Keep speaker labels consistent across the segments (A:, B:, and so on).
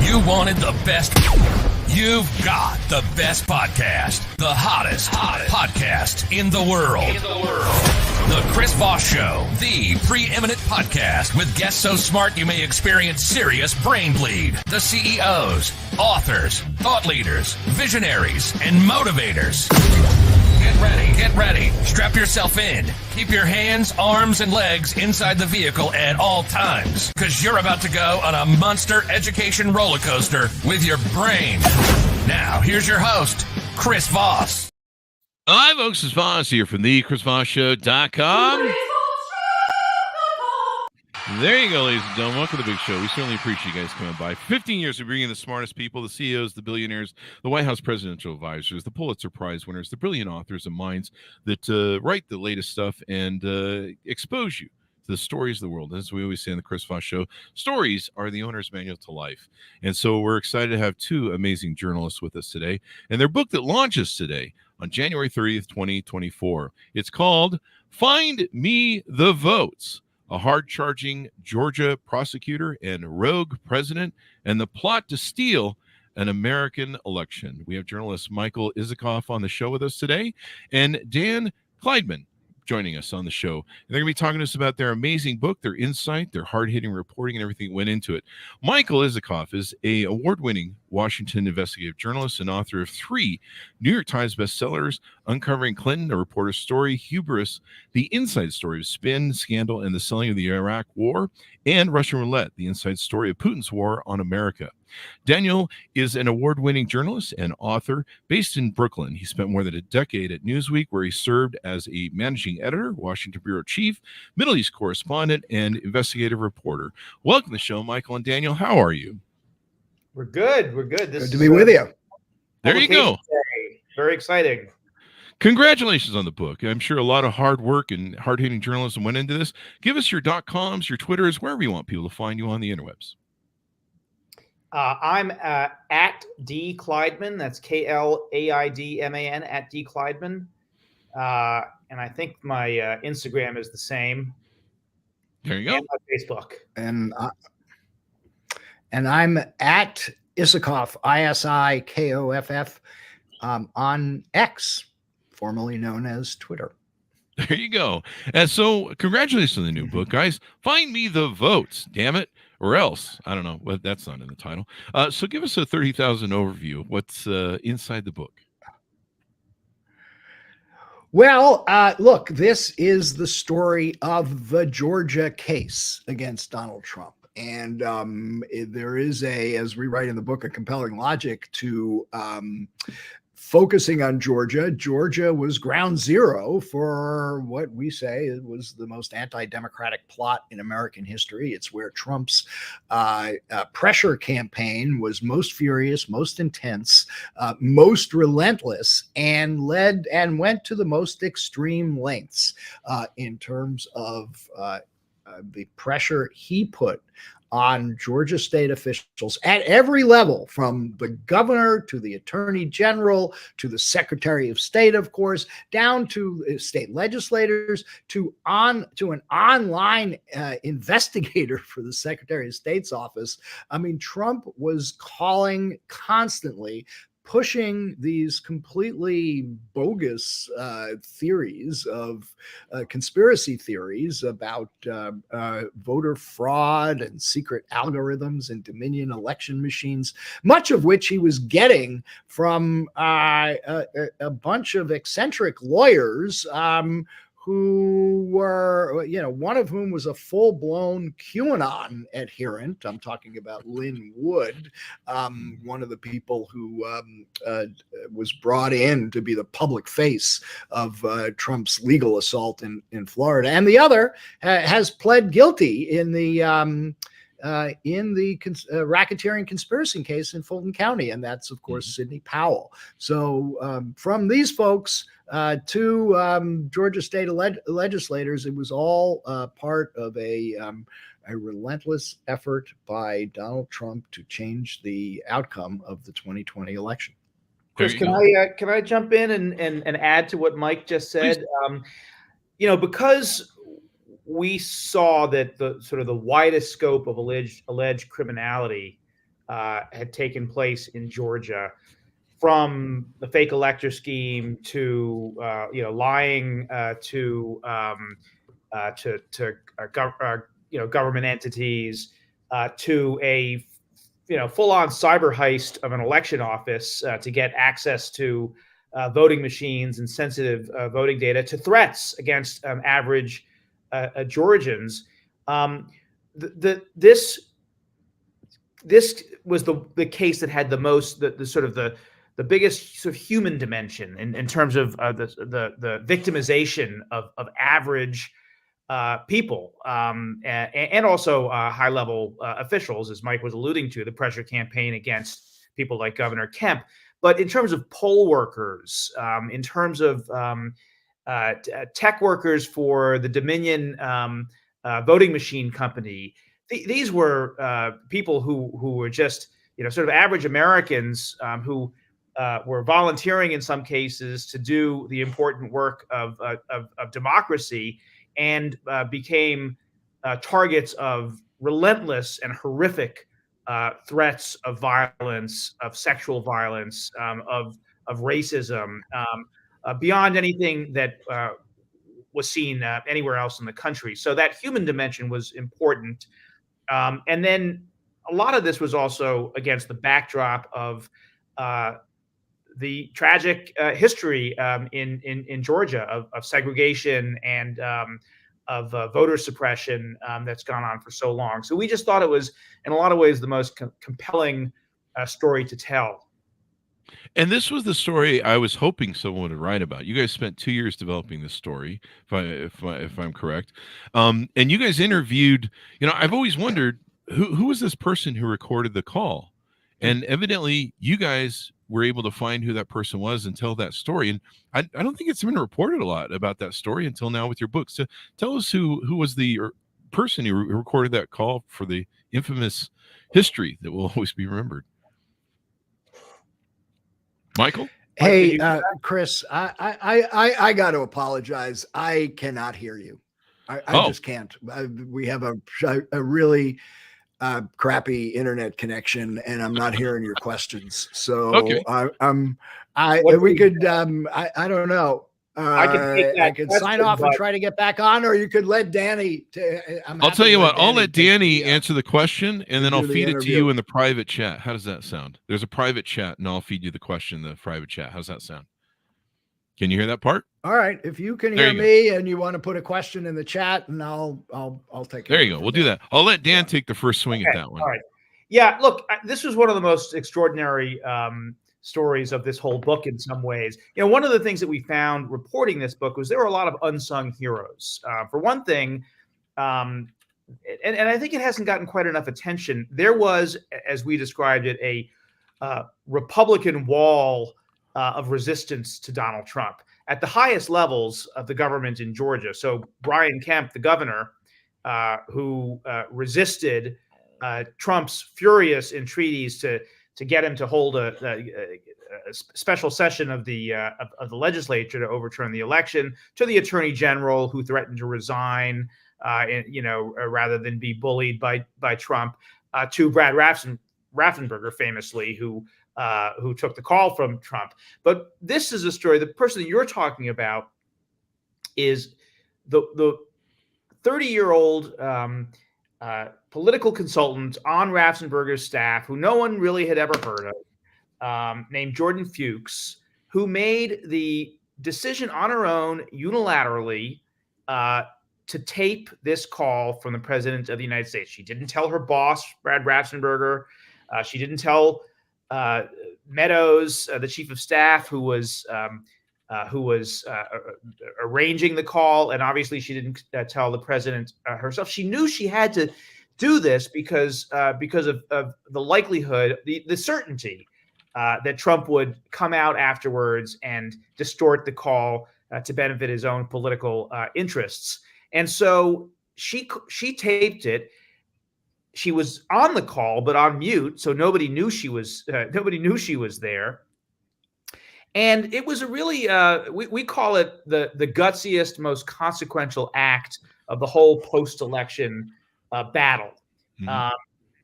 A: You wanted the best. You've got the best podcast. The hottest podcast in the world. The Chris Voss Show, the preeminent podcast with guests so smart you may experience serious brain bleed. The CEOs, authors, thought leaders, visionaries, and motivators. Get ready. Strap yourself in. Keep your hands, arms, and legs inside the vehicle at all times, because you're about to go on a monster education roller coaster with your brain. Now, here's your host, Chris Voss.
B: Hi, folks. It's Voss here from the ChrisVossShow.com. There you go, ladies and gentlemen. Welcome to the big show. We certainly appreciate you guys coming by. 15 years of bringing the smartest people, the CEOs, the billionaires, the White House presidential advisors, the Pulitzer Prize winners, the brilliant authors and minds that write the latest stuff and expose you to the stories of the world. As we always say in the Chris Voss Show, stories are the owner's manual to life. And so we're excited to have two amazing journalists with us today. And their book that launches today on January 30th, 2024. It's called Find Me the Votes, a hard-charging Georgia prosecutor and rogue president, and the plot to steal an American election. We have journalist Michael Isikoff on the show with us today, and Dan Kleidman joining us on the show. And they're going to be talking to us about their amazing book, their insight, their hard-hitting reporting, and everything that went into it. Michael Isikoff is an award-winning Washington investigative journalist and author of 3 New York Times bestsellers, Uncovering Clinton, A Reporter's Story, Hubris, The Inside Story of Spin, Scandal, and the Selling of the Iraq War, and Russian Roulette, The Inside Story of Putin's War on America. Daniel is an award-winning journalist and author based in Brooklyn. He spent more than a decade at Newsweek, where he served as a managing editor, Washington bureau chief, Middle East correspondent, and investigative reporter. Welcome to the show, Michael and Daniel. How are you?
C: We're good. This
D: good to be with you.
B: There you go.
C: Day. Very exciting.
B: Congratulations on the book. I'm sure a lot of hard work and hard-hitting journalism went into this. Give us your .coms, your Twitters, wherever you want people to find you on the interwebs.
C: I'm at D Kleidman. That's Klaidman at D Kleidman. And I think my Instagram is the same.
B: There you go.
C: And my Facebook.
D: And I'm at Isikoff, Isikoff, on X, formerly known as Twitter.
B: There you go. And so congratulations on the new book, guys. Find me the votes, damn it, or else. I don't know. Well, that's not in the title. So give us a 30,000 overview of what's inside the book.
D: Well, look, this is the story of the Georgia case against Donald Trump. And there is as we write in the book, a compelling logic to focusing on Georgia. Georgia was ground zero for what we say was the most anti-democratic plot in American history. It's where Trump's pressure campaign was most furious, most intense, most relentless, and went to the most extreme lengths in terms of the pressure he put on Georgia state officials at every level, from the governor to the attorney general to the secretary of state, of course, down to state legislators, to an online investigator for the secretary of state's office. I mean, Trump was calling constantly, pushing these completely bogus theories of conspiracy theories about voter fraud and secret algorithms and Dominion election machines, much of which he was getting from a bunch of eccentric lawyers who were, one of whom was a full-blown QAnon adherent. I'm talking about Lynn Wood, one of the people who was brought in to be the public face of Trump's legal assault in Florida. And the other has pled guilty in the racketeering conspiracy case in Fulton County. And that's, of course, Sidney Powell. So from these folks to Georgia state legislators, it was all part of a relentless effort by Donald Trump to change the outcome of the 2020 election.
C: Chris, can I jump in and add to what Mike just said? Because we saw that the sort of the widest scope of alleged criminality had taken place in Georgia, from the fake elector scheme to lying to government entities, to a full-on cyber heist of an election office to get access to voting machines and sensitive voting data, to threats against average Georgians. This was the case that had the most the biggest sort of human dimension in terms of the victimization of average people, and also high-level officials, as Mike was alluding to, the pressure campaign against people like Governor Kemp. But in terms of poll workers, in terms of tech workers for the Dominion voting machine company, these were people who were just sort of average Americans who were volunteering in some cases to do the important work of democracy, and became targets of relentless and horrific threats of violence, of sexual violence, of racism, beyond anything that was seen anywhere else in the country. So that human dimension was important. And then a lot of this was also against the backdrop of the tragic history in Georgia of segregation and of voter suppression that's gone on for so long. So we just thought it was, in a lot of ways, the most compelling story to tell.
B: And this was the story I was hoping someone would write about. You guys spent 2 years developing this story, if I'm correct. And you guys interviewed. I've always wondered who was this person who recorded the call, and evidently you guys were able to find who that person was and tell that story. And I don't think it's been reported a lot about that story until now with your book. So tell us who was the person who recorded that call for the infamous history that will always be remembered. Michael?
D: Hey, Chris, I got to apologize. I cannot hear you. I just can't. We have a really crappy internet connection, and I'm not hearing your questions. So
B: okay.
D: I don't know. I could sign off and try to get back on, or you could let Danny.
B: I'll tell you what. I'll let Danny answer the question, and then I'll feed it to you in the private chat. How does that sound? There's a private chat, and I'll feed you the question in the private chat. How's that sound? Can you hear that part?
D: All right. If you can hear me and you want to put a question in the chat, and I'll take it.
B: There you go. We'll do that. I'll let Dan take the first swing at that one.
C: All right. Yeah. Look, this was one of the most extraordinary stories of this whole book in some ways. One of the things that we found reporting this book was there were a lot of unsung heroes. For one thing, and I think it hasn't gotten quite enough attention, there was, as we described it, a Republican wall of resistance to Donald Trump at the highest levels of the government in Georgia. So Brian Kemp, the governor, who resisted Trump's furious entreaties to get him to hold a special session of the legislature to overturn the election, to the attorney general, who threatened to resign, rather than be bullied by Trump, to Brad Raffensperger, famously, who took the call from Trump. But this is a story. The person that you're talking about is the 30-year-old political consultant on Raffensperger's staff, who no one really had ever heard of, named Jordan Fuchs, who made the decision on her own unilaterally to tape this call from the president of the United States. She didn't tell her boss, Brad Raffensperger. She didn't tell Meadows, the chief of staff, who was arranging the call, and obviously she didn't tell the president herself. She knew she had to do this because of the likelihood, the certainty that Trump would come out afterwards and distort the call to benefit his own political interests. And so she taped it. She was on the call, but on mute, so nobody knew she was there. And it was a really we call it the gutsiest, most consequential act of the whole post-election battle. Mm-hmm.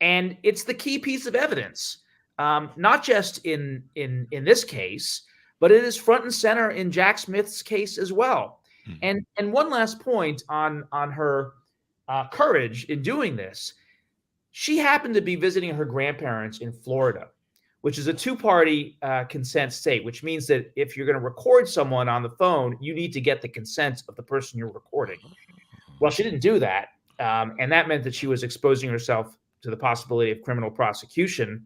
C: And it's the key piece of evidence, not just in this case, but it is front and center in Jack Smith's case as well. And one last point on her courage in doing this. She happened to be visiting her grandparents in Florida, which is a two-party consent state, which means that if you're going to record someone on the phone, you need to get the consent of the person you're recording. Well, she didn't do that, and that meant that she was exposing herself to the possibility of criminal prosecution.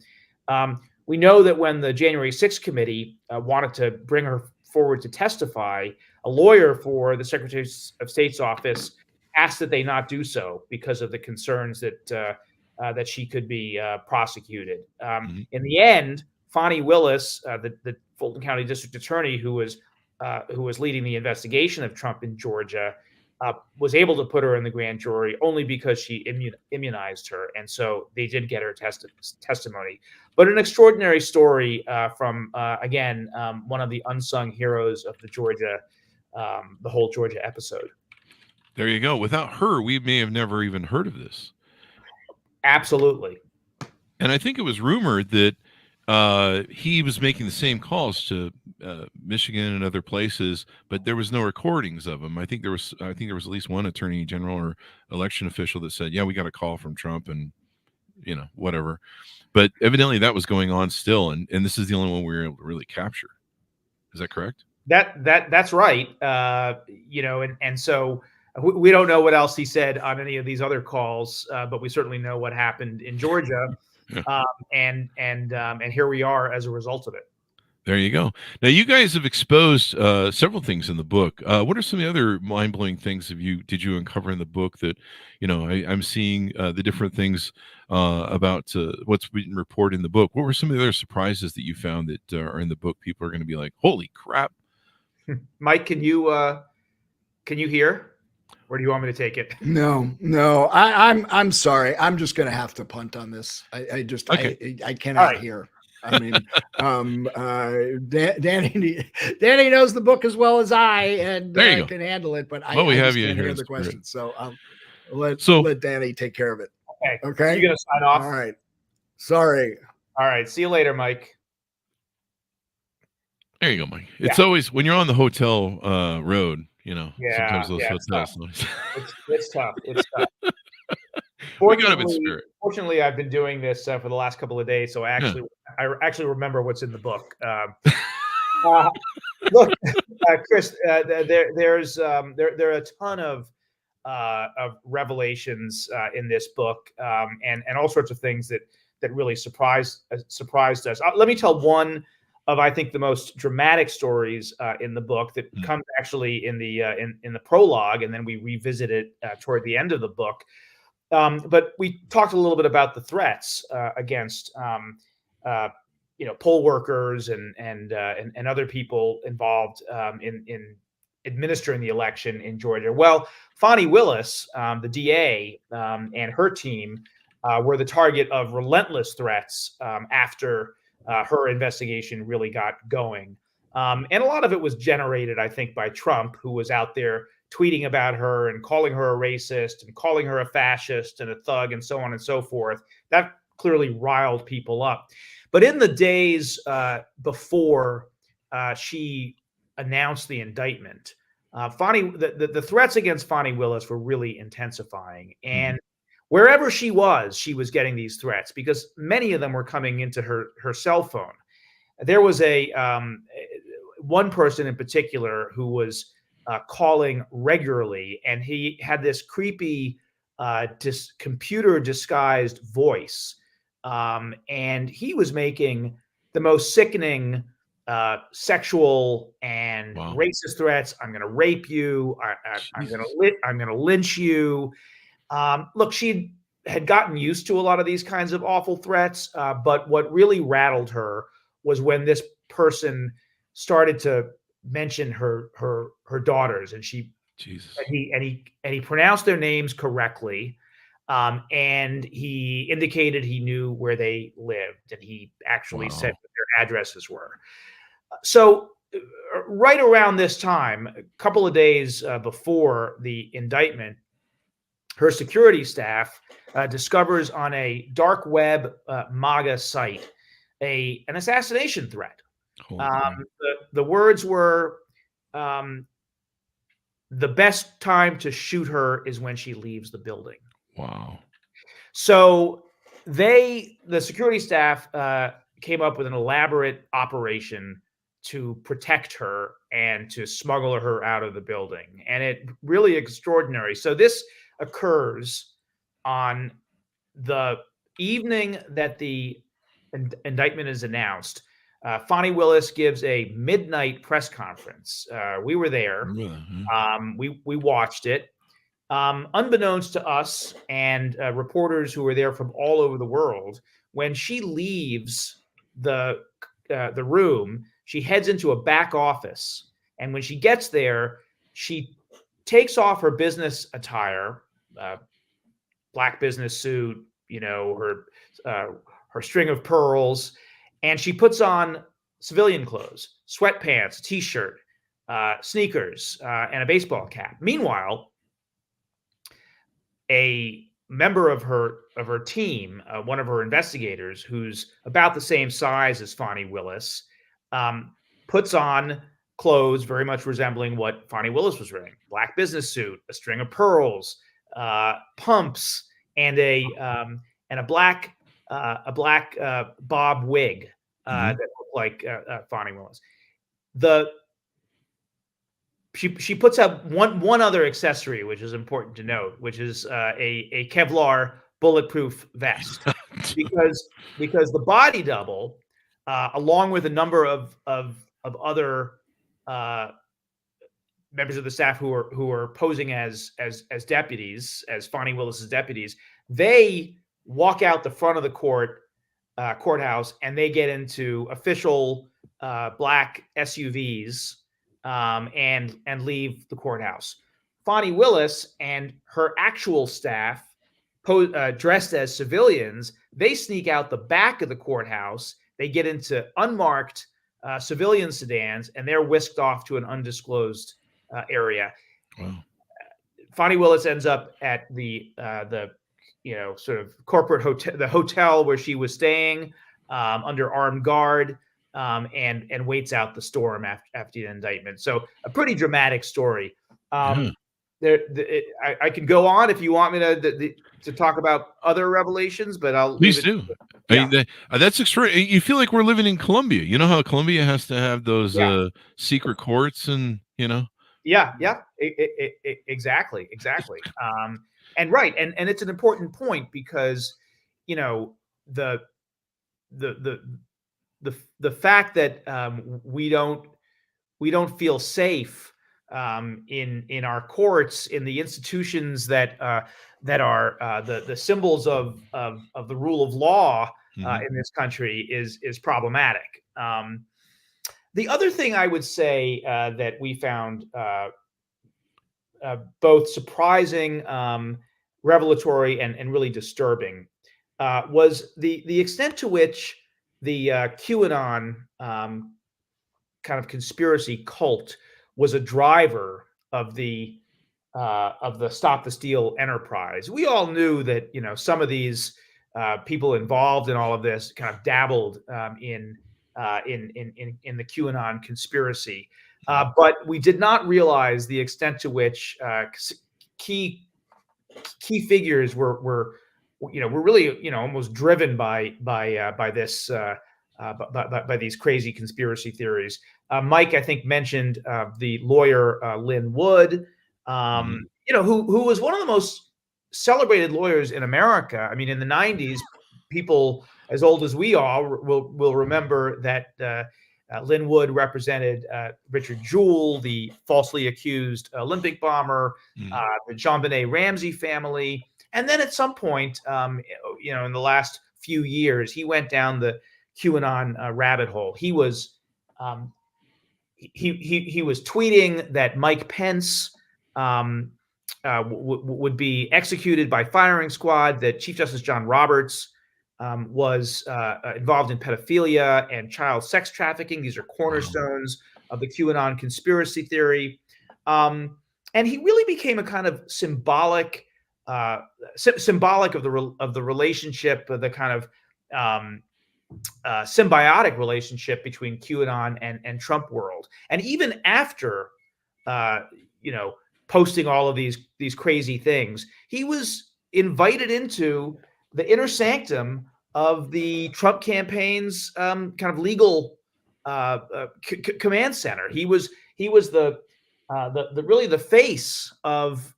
C: We know that when the January 6th committee wanted to bring her forward to testify, a lawyer for the Secretary of State's office asked that they not do so because of the concerns that she could be prosecuted. In the end, Fani Willis, the Fulton County District Attorney, who was leading the investigation of Trump in Georgia, was able to put her in the grand jury only because she immunized her, and so they did get her testimony. But an extraordinary story from again one of the unsung heroes of the whole Georgia episode.
B: There you go. Without her, we may have never even heard of this.
C: Absolutely.
B: And I think it was rumored that he was making the same calls to Michigan and other places, but there was no recordings of him. I think there was at least one attorney general or election official that said, "Yeah, we got a call from Trump," and whatever. But evidently that was going on still, and this is the only one we were able to really capture. Is that correct?
C: That's right. And so we don't know what else he said on any of these other calls, but we certainly know what happened in Georgia. And here we are as a result of it.
B: There you go. Now you guys have exposed several things in the book. What are some of the other mind-blowing things did you uncover in the book that I'm seeing the different things about what's been reported in the book? What were some of the other surprises that you found that are in the book? People are going to be like, "Holy crap!"
C: Mike, can you hear? Or do you want me to take it?
D: No. I'm sorry. I'm just going to have to punt on this. I cannot hear. I mean, Danny knows the book as well as I, and can handle it. But I
B: have you
D: can't
B: here
D: hear the question, so let Danny take care of it.
C: Okay. You're gonna sign off.
D: All right. Sorry.
C: All right. See you later, Mike.
B: There you go, Mike. It's always when you're on the hotel road. Sometimes those hotels.
C: It's tough. Fortunately, I've been doing this for the last couple of days, so I actually remember what's in the book. Look, Chris, there are a ton of revelations in this book, and all sorts of things that really surprised us. Let me tell one of, I think, the most dramatic stories in the book that comes actually in the prologue, and then we revisit it toward the end of the book. But we talked a little bit about the threats against poll workers and other people involved in administering the election in Georgia. Well, Fani Willis, the DA, and her team were the target of relentless threats after her investigation really got going. And a lot of it was generated, I think, by Trump, who was out there tweeting about her and calling her a racist and calling her a fascist and a thug and so on and so forth. That clearly riled people up. But in the days before she announced the indictment, the threats against Fani Willis were really intensifying. And wherever she was getting these threats because many of them were coming into her cell phone. There was one person in particular who was calling regularly, and he had this creepy computer disguised voice, and he was making the most sickening sexual and racist threats. I'm going to rape you. I'm going to lynch you. Look, she had gotten used to a lot of these kinds of awful threats, but what really rattled her was when this person started to mention her daughters, and he pronounced their names correctly, and he indicated he knew where they lived, and he actually said what their addresses were. So right around this time, a couple of days before the indictment, her security staff discovers on a dark web MAGA site an assassination threat. The words were, the best time to shoot her is when she leaves the building.
B: Wow.
C: So the security staff came up with an elaborate operation to protect her and to smuggle her out of the building. And it really extraordinary. So this occurs on the evening that the indictment is announced. Fani Willis gives a midnight press conference. We were there. We watched it. Unbeknownst to us and reporters who were there from all over the world, when she leaves the room, she heads into a back office. And when she gets there, she takes off her business attire, black business suit, her string of pearls, and she puts on civilian clothes, sweatpants, a t-shirt, sneakers, and a baseball cap. Meanwhile, a member of her team, one of her investigators, who's about the same size as Fani Willis, puts on clothes very much resembling what Fani Willis was wearing: black business suit, a string of pearls, pumps, and a black bob wig that looked like Fani Willis. She puts up one other accessory, which is important to note, which is a Kevlar bulletproof vest, because the body double, along with a number of other members of the staff who are posing as deputies, as Fani Willis's deputies, they walk out the front of the courthouse, and they get into official black SUVs and leave the courthouse. Fani Willis and her actual staff, dressed as civilians, they sneak out the back of the courthouse. They get into unmarked civilian sedans, and they're whisked off to an undisclosed area.
B: Wow.
C: Fani Willis ends up at the sort of corporate hotel, the hotel where she was staying, under armed guard, and waits out the storm after the indictment. So a pretty dramatic story. I can go on if you want me to talk about other revelations, but I'll
B: please do.
C: Yeah.
B: I mean, that's extraordinary. You feel like we're living in Colombia. You know how Colombia has to have those secret courts, and
C: exactly. And right, and it's an important point, because the fact that we don't feel safe in our courts, in the institutions that are the symbols of the rule of law in this country is problematic. The other thing I would say that we found both surprising, revelatory, and really disturbing was the extent to which the QAnon kind of conspiracy cult was a driver of the Stop the Steal enterprise. We all knew that some of these people involved in all of this kind of dabbled in the QAnon conspiracy, but we did not realize the extent to which key figures were really almost driven by this by these crazy conspiracy theories. Mike, I think, mentioned the lawyer Lynn Wood, who was one of the most celebrated lawyers in America. I mean, in the 90s, people as old as we are will remember that Lynn Wood represented Richard Jewell, the falsely accused Olympic bomber, the JonBenet Ramsey family. And then at some point, in the last few years, he went down the QAnon rabbit hole. He was he was tweeting that Mike Pence would be executed by firing squad, that Chief Justice John Roberts was involved in pedophilia and child sex trafficking. These are cornerstones of the QAnon conspiracy theory. And he really became a kind of symbolic symbolic of the relationship, the kind of symbiotic relationship between QAnon and Trump world. And even after, posting all of these crazy things, he was invited into the inner sanctum of the Trump campaign's kind of legal command center. He was the really the face of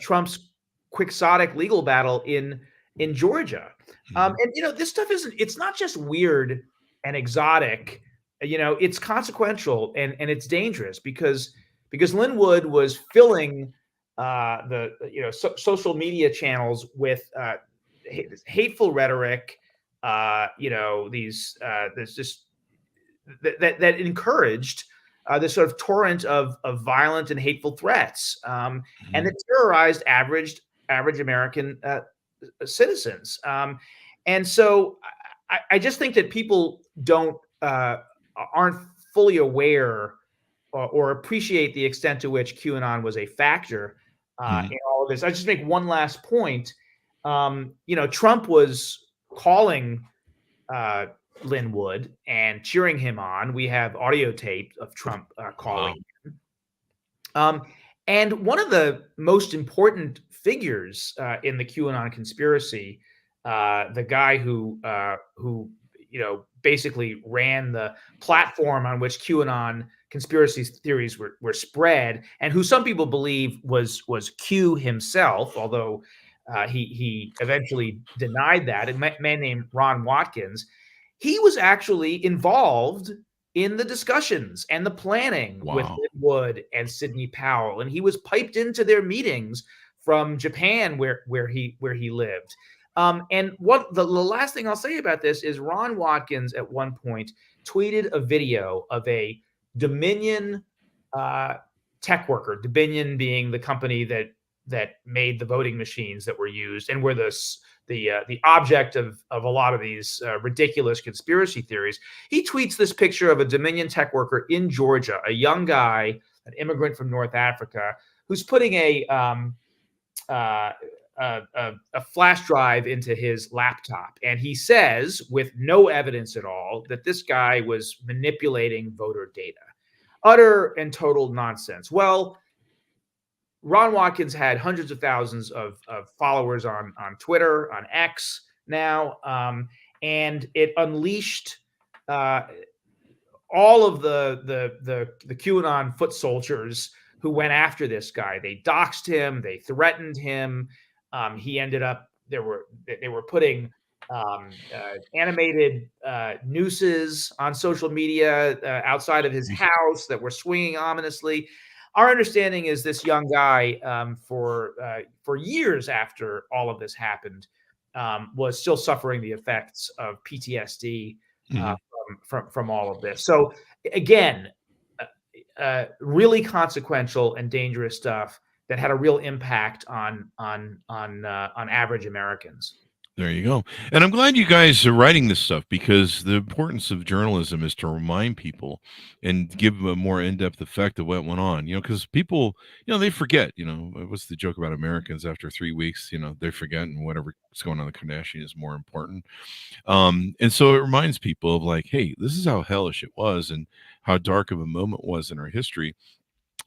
C: Trump's quixotic legal battle in Georgia. And this stuff it's not just weird and exotic. It's consequential and it's dangerous because Linwood was filling the social media channels with hateful rhetoric. There's just that encouraged this sort of torrent of violent and hateful threats, and that terrorized average American citizens. And so I just think that people aren't fully aware or appreciate the extent to which QAnon was a factor in all of this. I just make one last point. Trump was calling Linwood and cheering him on. We have audio tape of Trump calling him. And one of the most important figures in the QAnon conspiracy, the guy who basically ran the platform on which QAnon conspiracy theories were spread, and who some people believe was Q himself, although he eventually denied that. A man named Ron Watkins. He was actually involved in the discussions and the planning with Linwood and Sidney Powell, and he was piped into their meetings from Japan, where he lived. And what the last thing I'll say about this is Ron Watkins at one point tweeted a video of a Dominion tech worker, Dominion being the company that made the voting machines that were used and were the object of a lot of these ridiculous conspiracy theories. He tweets this picture of a Dominion tech worker in Georgia, a young guy, an immigrant from North Africa, who's putting a flash drive into his laptop. And he says, with no evidence at all, that this guy was manipulating voter data. Utter and total nonsense. Well, Ron Watkins had hundreds of thousands of followers on Twitter, on X now, and it unleashed all of the QAnon foot soldiers who went after this guy. They doxed him, they threatened him. He ended up they were putting animated nooses on social media outside of his house that were swinging ominously. Our understanding is this young guy, for years after all of this happened, was still suffering the effects of PTSD from all of this. So again, really consequential and dangerous stuff that had a real impact on average Americans.
B: There you go. And I'm glad you guys are writing this stuff, because the importance of journalism is to remind people and give them a more in-depth effect of what went on, because people, they forget, what's the joke about Americans after 3 weeks, they forget, and whatever's going on in the Kardashian is more important. And so it reminds people of like, hey, this is how hellish it was and how dark of a moment was in our history.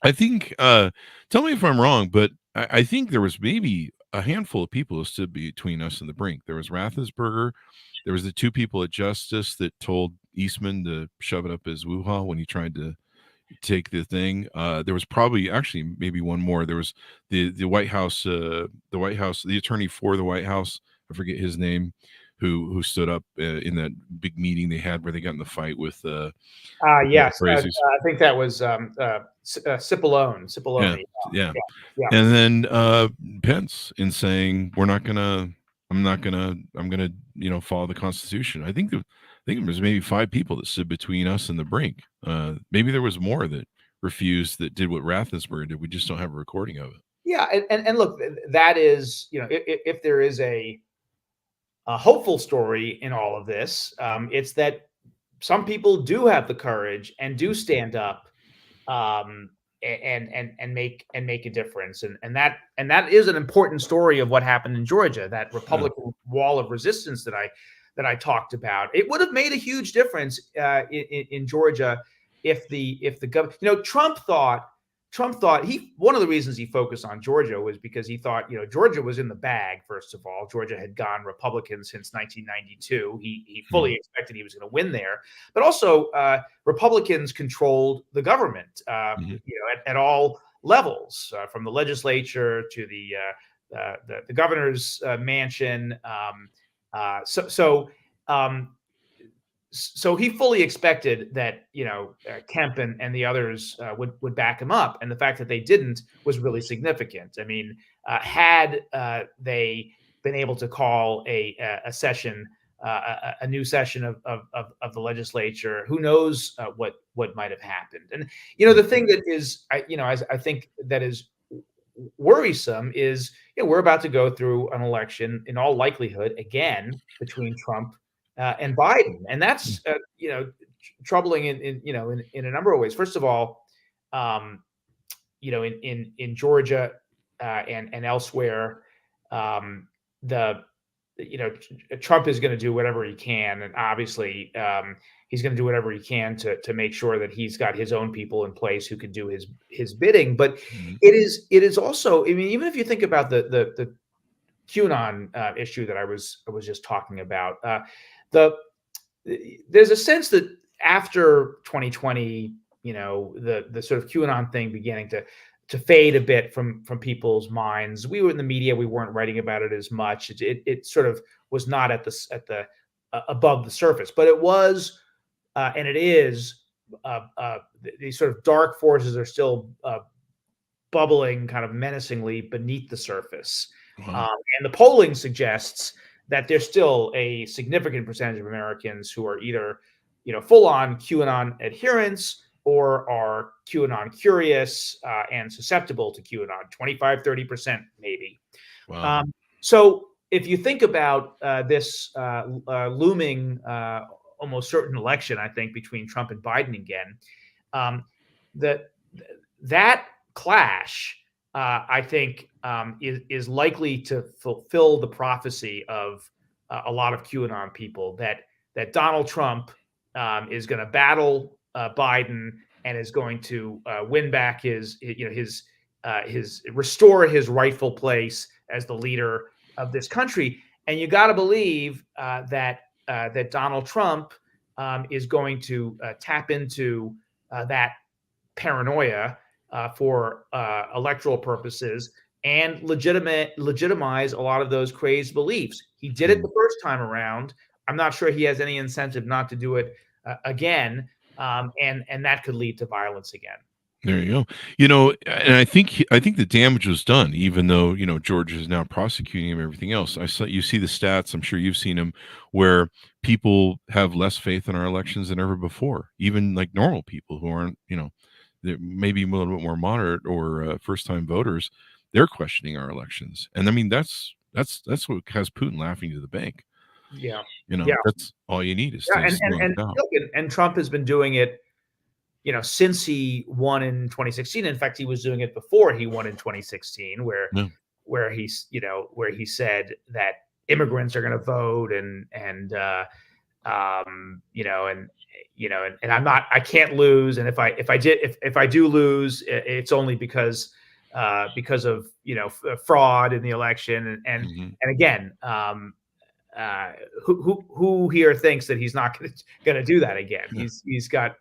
B: I think, tell me if I'm wrong, but I think there was maybe a handful of people who stood between us and the brink. There was Rathensperger. There was the two people at Justice that told Eastman to shove it up his woo-ha when he tried to take the thing. There was probably actually maybe one more. There was the White House, the attorney for the White House. I forget his name, who stood up in that big meeting they had where they got in the fight with.
C: Yes, I think that was Cipollone.
B: Yeah. And then Pence in saying I'm gonna follow the Constitution. I think there was maybe 5 people that stood between us and the brink. Maybe there was more that refused, that did what Rathensperger did. We just don't have a recording of it.
C: Yeah, and look, that is, if there is a hopeful story in all of this, it's that some people do have the courage and do stand up and make a difference. And that is an important story of what happened in Georgia, that Republican wall of resistance that I talked about. It would have made a huge difference in Georgia if the government, Trump thought one of the reasons he focused on Georgia was because he thought, Georgia was in the bag. First of all, Georgia had gone Republican since 1992. He fully expected he was going to win there, but also Republicans controlled the government, at all levels, from the legislature to the governor's mansion. So he fully expected that Kemp and the others would back him up, and the fact that they didn't was really significant. I mean, had they been able to call a session, a new session of the legislature, who knows what might have happened? And the thing that is, I think that is worrisome is we're about to go through an election in all likelihood again between Trump and Biden, and that's troubling in a number of ways. First of all, in Georgia and elsewhere, Trump is going to do whatever he can, and obviously he's going to do whatever he can to make sure that he's got his own people in place who can do his bidding. But it is also, I mean, even if you think about the QAnon issue that I was just talking about, there's a sense that after 2020, the sort of QAnon thing beginning to fade a bit from people's minds. We were in the media, we weren't writing about it as much. It sort of was not at the above the surface, but it was, and it is. These sort of dark forces are still bubbling, kind of menacingly beneath the surface. And the polling suggests that there's still a significant percentage of Americans who are either, full-on QAnon adherents or are QAnon curious and susceptible to QAnon, 25-30% maybe.
B: Wow.
C: So if you think about this looming, almost certain election, I think, between Trump and Biden again, that clash, I think, is likely to fulfill the prophecy of a lot of QAnon people that Donald Trump is going to battle Biden and is going to win back his restore his rightful place as the leader of this country. And you got to believe that Donald Trump is going to tap into that paranoia for electoral purposes and legitimize a lot of those crazed beliefs. He did it the first time around. I'm not sure he has any incentive not to do it again, and that could lead to violence again.
B: There you go. And I think the damage was done, even though Georgia is now prosecuting him and everything else. You see the stats. I'm sure you've seen them, where people have less faith in our elections than ever before. Even like normal people who aren't, they're maybe a little bit more moderate or first-time voters, they're questioning our elections. And I mean, that's what has Putin laughing to the bank.
C: Yeah.
B: That's all you need is
C: and Trump has been doing it, since he won in 2016. In fact, he was doing it before he won in 2016, where he said that immigrants are going to vote and I can't lose. And if I do lose, it's only because of fraud in the election. And again, who here thinks that he's not going to do that again? Yeah. He's got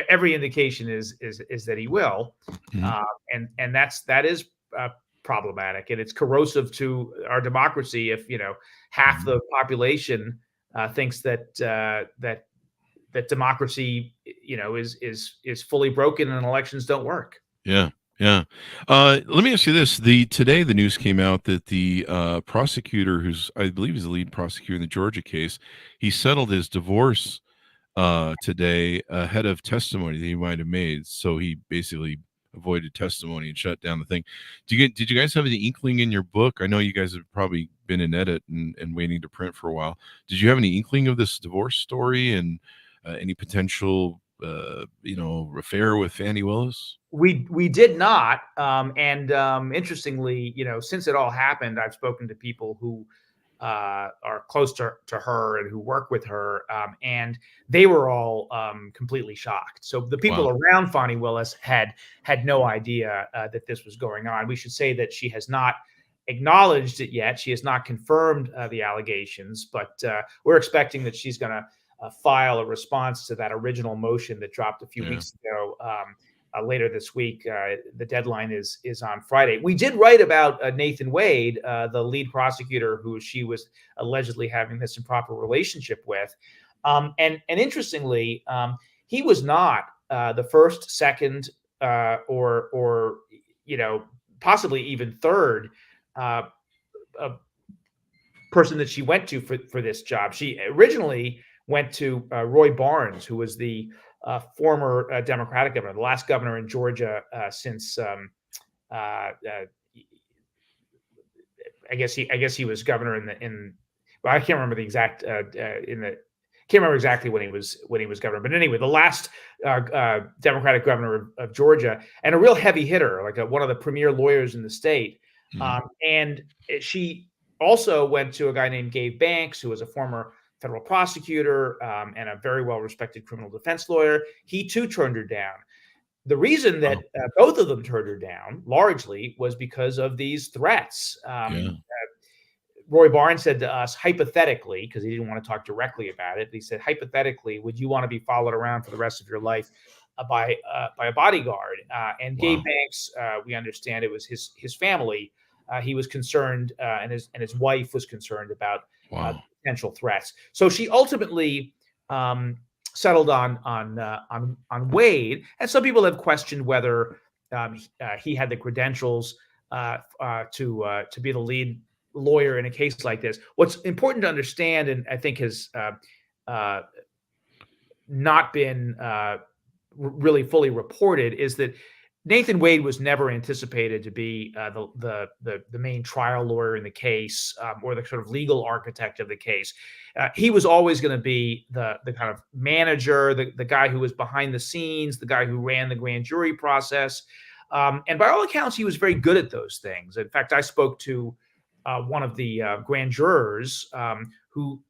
C: every indication is that he will, and that is problematic, and it's corrosive to our democracy if half the population thinks that democracy is fully broken and elections don't work.
B: Yeah. Let me ask you this: today the news came out that the prosecutor, who's I believe is the lead prosecutor in the Georgia case, he settled his divorce today ahead of testimony that he might have made. So he basically avoided testimony and shut down the thing. Did you guys have any inkling in your book? I know you guys have probably been in edit and waiting to print for a while. Did you have any inkling of this divorce story and any potential affair with Fannie Willis?
C: We did not. Interestingly, since it all happened, I've spoken to people who are close to her and who work with her, and they were all completely shocked. So the people
B: Wow.
C: around Fonnie Willis had no idea that this was going on. We should say that she has not acknowledged it yet. She has not confirmed the allegations, but we're expecting that she's going to file a response to that original motion that dropped a few weeks ago. Later this week. The deadline is on Friday. We did write about Nathan Wade, the lead prosecutor who she was allegedly having this improper relationship with. And interestingly, he was not the first, second, or possibly even third person that she went to for this job. She originally went to Roy Barnes, who was the former Democratic governor, the last governor in Georgia since I guess he was governor well, I can't remember the exact can't remember exactly when he was governor, but anyway, the last Democratic governor of Georgia, and a real heavy hitter, like one of the premier lawyers in the state. Mm-hmm. And she also went to a guy named Gabe Banks, who was a former federal prosecutor and a very well-respected criminal defense lawyer. He too turned her down. The reason that both of them turned her down largely was because of these threats. Roy Barnes said to us, hypothetically, because he didn't want to talk directly about it, he said, hypothetically, would you want to be followed around for the rest of your life by a bodyguard? And Gabe Banks, we understand it was his family. He was concerned, and his wife was concerned about potential threats. So she ultimately settled on Wade, and some people have questioned whether he had the credentials to be the lead lawyer in a case like this. What's important to understand, and I think has not been really fully reported, is that Nathan Wade was never anticipated to be the main trial lawyer in the case, or the sort of legal architect of the case. He was always going to be the kind of manager, the guy who was behind the scenes, the guy who ran the grand jury process. And by all accounts, he was very good at those things. In fact, I spoke to one of the grand jurors who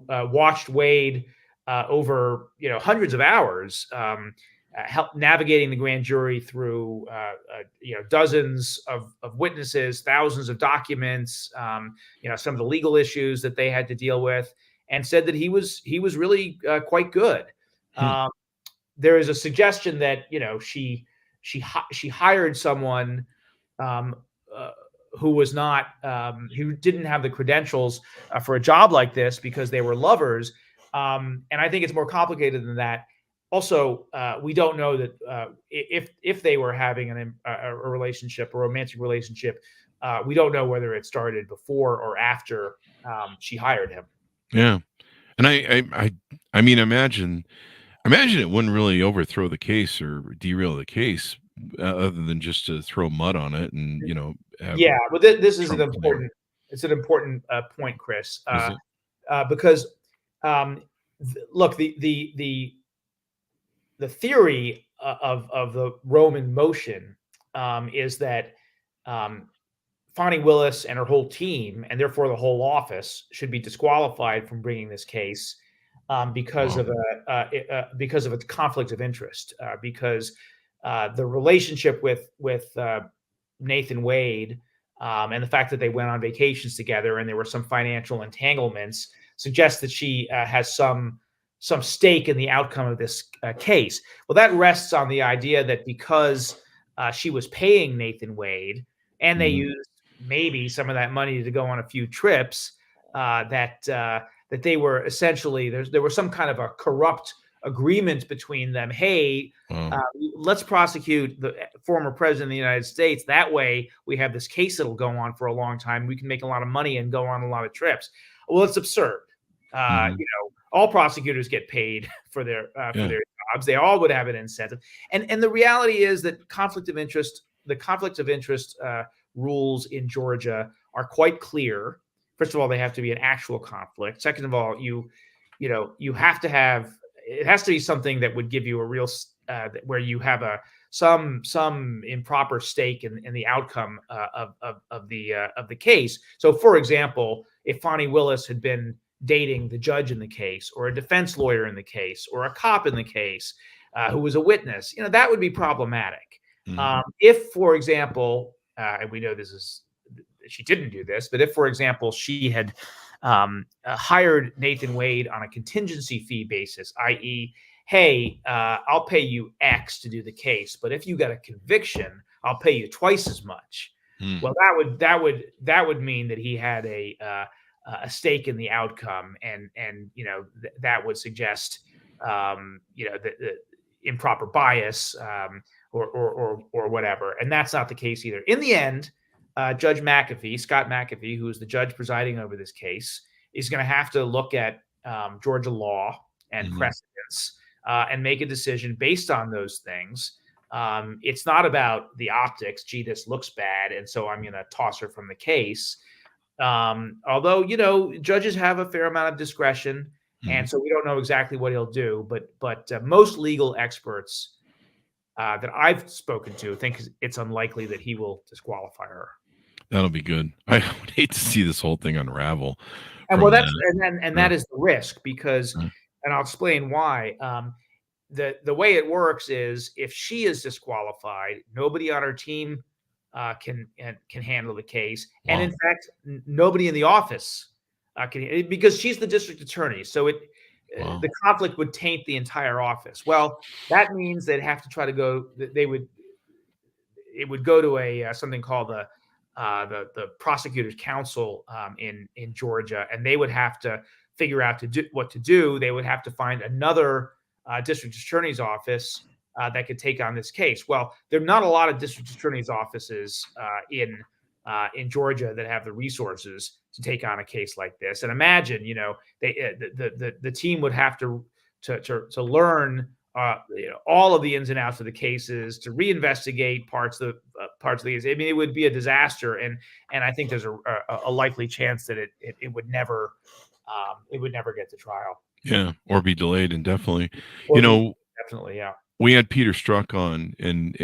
C: watched Wade over hundreds of hours, help navigating the grand jury through dozens of witnesses, thousands of documents, some of the legal issues that they had to deal with, and said that he was really quite good. There is a suggestion that she hired someone who was not who didn't have the credentials for a job like this because they were lovers, and I think it's more complicated than that. Also, we don't know that if they were having a relationship, a romantic relationship, we don't know whether it started before or after she hired him.
B: Yeah, and I mean, imagine it wouldn't really overthrow the case or derail the case, other than just to throw mud on it and
C: But this is an important point, Chris, because look, the theory of the Roman motion is that Fonnie Willis and her whole team, and therefore the whole office, should be disqualified from bringing this case because of a conflict of interest. Because the relationship with Nathan Wade and the fact that they went on vacations together and there were some financial entanglements suggests that she has some stake in the outcome of this case. Well, that rests on the idea that because she was paying Nathan Wade and they used maybe some of that money to go on a few trips, that they were essentially, there was some kind of a corrupt agreement between them. Hey, let's prosecute the former president of the United States. That way we have this case that'll go on for a long time. We can make a lot of money and go on a lot of trips. Well, it's absurd. All prosecutors get paid for their jobs. They all would have an incentive. And the reality is that the conflict of interest rules in Georgia are quite clear. First of all, they have to be an actual conflict. Second of all, you have to have it has to be something that would give you a real where you have some improper stake in the outcome of the case. So, for example, if Fonnie Willis had been dating the judge in the case, or a defense lawyer in the case, or a cop in the case who was a witness, that would be problematic. If, for example, and we know she didn't do this, but if, for example, she had hired Nathan Wade on a contingency fee basis, i.e., hey, I'll pay you X to do the case, but if you got a conviction, I'll pay you twice as much. Well, that would mean that he had a stake in the outcome, and that would suggest the improper bias or whatever, and that's not the case either. In the end, Judge Scott McAfee, who is the judge presiding over this case, is going to have to look at Georgia law and precedents and make a decision based on those things. It's not about the optics. Gee, this looks bad, and so I'm going to toss her from the case. Although, judges have a fair amount of discretion, and so we don't know exactly what he'll do. But most legal experts that I've spoken to think it's unlikely that he will disqualify her.
B: That'll be good. I would hate to see this whole thing unravel.
C: And that is the risk, because, and I'll explain why. The way it works is, if she is disqualified, nobody on her team can handle the case, and in fact, nobody in the office can, because she's the district attorney. So the conflict would taint the entire office. Well, that means they'd have to try to go. It would go to something called the Prosecutor's Council in Georgia, and they would have to figure out what to do. They would have to find another district attorney's office that could take on this case. Well, there are not a lot of district attorney's offices in Georgia that have the resources to take on a case like this. And imagine, the team would have to learn all of the ins and outs of the cases, to reinvestigate parts of the case. I mean, it would be a disaster, and I think there's a likely chance that it would never get to trial.
B: Yeah, or be delayed indefinitely.
C: Definitely, yeah.
B: We had Peter Strzok on, and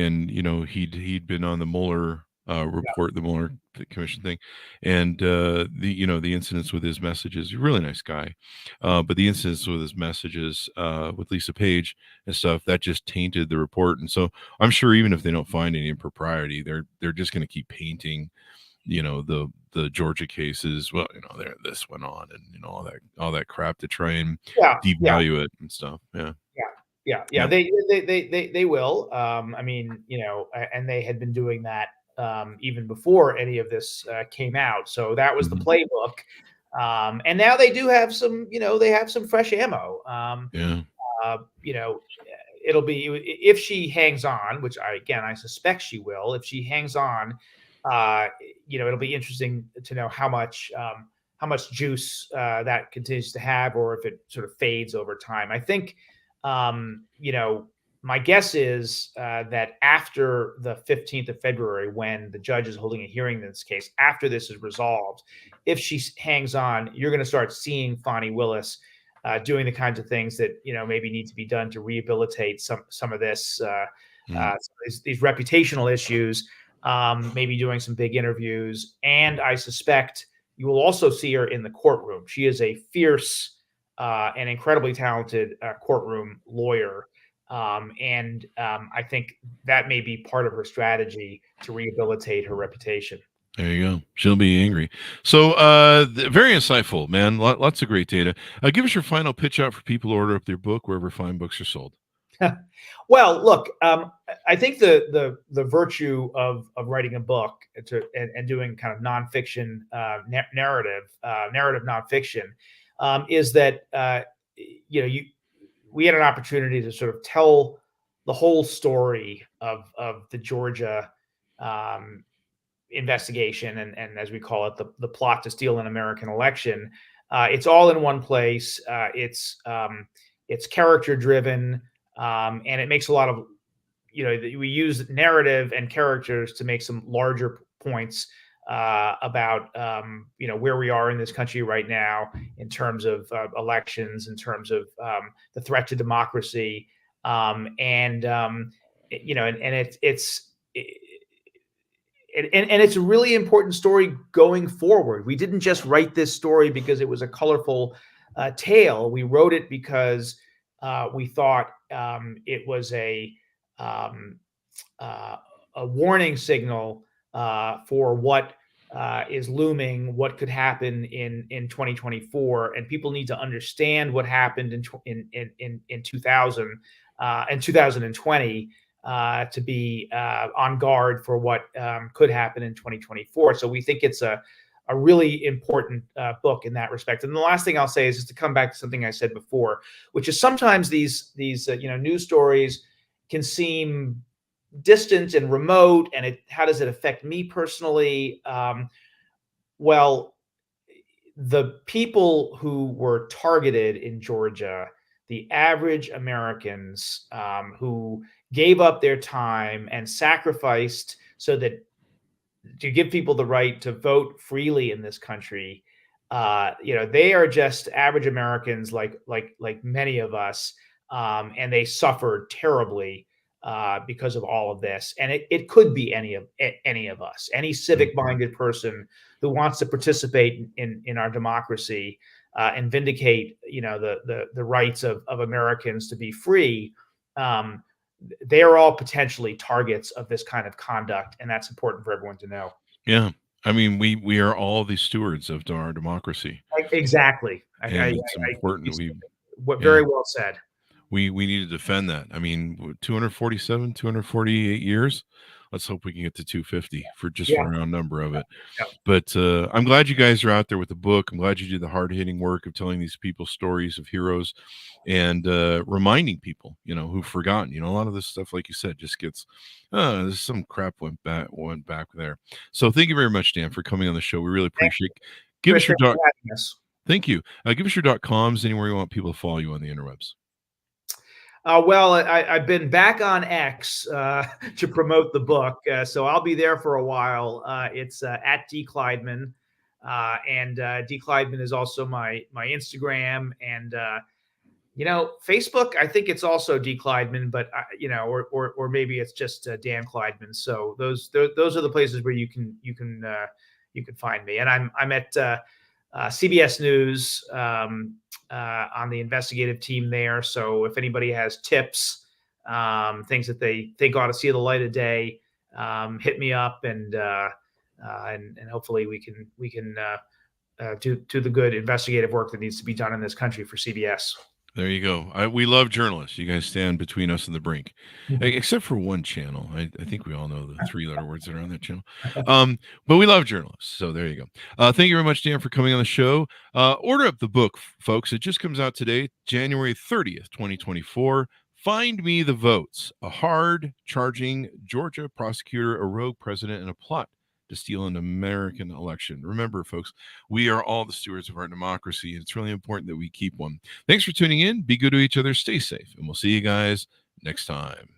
B: he'd been on the Mueller report, the Mueller commission thing, and the incidents with his messages. He's a really nice guy, but the incidents with his messages with Lisa Page and stuff, that just tainted the report. And so I'm sure even if they don't find any impropriety, they're just going to keep painting the Georgia cases. Well, this went on, and all that crap to try and devalue it and stuff. Yeah.
C: They will. I mean, and they had been doing that even before any of this came out. So that was the playbook. And now they do have some, they have some fresh ammo. It'll be, if she hangs on, which I suspect she will. If she hangs on, it'll be interesting to know how much juice that continues to have, or if it sort of fades over time. I think, my guess is that after the 15th of February, when the judge is holding a hearing in this case, after this is resolved, if she hangs on, you're going to start seeing Fonnie Willis doing the kinds of things that maybe need to be done to rehabilitate some of this, these reputational issues. Maybe doing some big interviews, and I suspect you will also see her in the courtroom. She is a fierce and incredibly talented courtroom lawyer. And I think that may be part of her strategy to rehabilitate her reputation.
B: There you go. She'll be angry. So very insightful, man. Lots of great data. Give us your final pitch out for people who order up their book wherever fine books are sold.
C: Well, look, I think the virtue of writing a book and doing kind of nonfiction narrative nonfiction is that we had an opportunity to sort of tell the whole story of the Georgia investigation, and as we call it, the plot to steal an American election. It's all in one place. It's character driven, and it makes a lot of, we use narrative and characters to make some larger points about where we are in this country right now in terms of elections, in terms of the threat to democracy, and it's a really important story going forward. We didn't just write this story because it was a colorful tale. We wrote it because we thought it was um, a warning signal for what is looming, what could happen in 2024, and people need to understand what happened in 2000 and 2020 to be on guard for what could happen in 2024. So we think it's a really important book in that respect. And the last thing I'll say is just to come back to something I said before, which is sometimes these news stories can seem distant and remote, and how does it affect me personally? Well, the people who were targeted in Georgia, the average Americans who gave up their time and sacrificed so that to give people the right to vote freely in this country, they are just average Americans like many of us, and they suffered terribly because of all of this. And it could be any of us, any civic-minded person who wants to participate in our democracy and vindicate, the rights of Americans to be free. They are all potentially targets of this kind of conduct, and that's important for everyone to know.
B: Yeah. I mean, we are all the stewards of our democracy.
C: Exactly.
B: It's important.
C: Very well said.
B: We need to defend that. I mean, 247, 248 years. Let's hope we can get to 250 for just a round number of it.
C: Yeah.
B: But I'm glad you guys are out there with the book. I'm glad you did the hard-hitting work of telling these people stories of heroes and reminding people, who've forgotten. A lot of this stuff, like you said, just gets there's some crap went back there. So thank you very much, Dan, for coming on the show. We really appreciate it. Give us your Thank you. Give us your .coms anywhere you want people to follow you on the interwebs.
C: Well, I've been back on X to promote the book, so I'll be there for a while. It's at D. Kleidman, and D. Kleidman is also my Instagram, and Facebook. I think it's also D. Kleidman, but or maybe it's just Dan Kleidman. So those are the places where you can find me, and I'm at CBS News on the investigative team there. So if anybody has tips, things that they think ought to see the light of day, hit me up, and hopefully we can do the good investigative work that needs to be done in this country for CBS.
B: There you go. We love journalists. You guys stand between us and the brink, except for one channel. I think we all know the 3-letter words that are on that channel. But we love journalists. So there you go. Thank you very much, Dan, for coming on the show. Order up the book, folks. It just comes out today, January 30th, 2024. Find Me the Votes, a hard-charging Georgia prosecutor, a rogue president, and a plot to steal an American election. Remember, folks, we are all the stewards of our democracy, and it's really important that we keep one. Thanks for tuning in. Be good to each other. Stay safe, and we'll see you guys next time.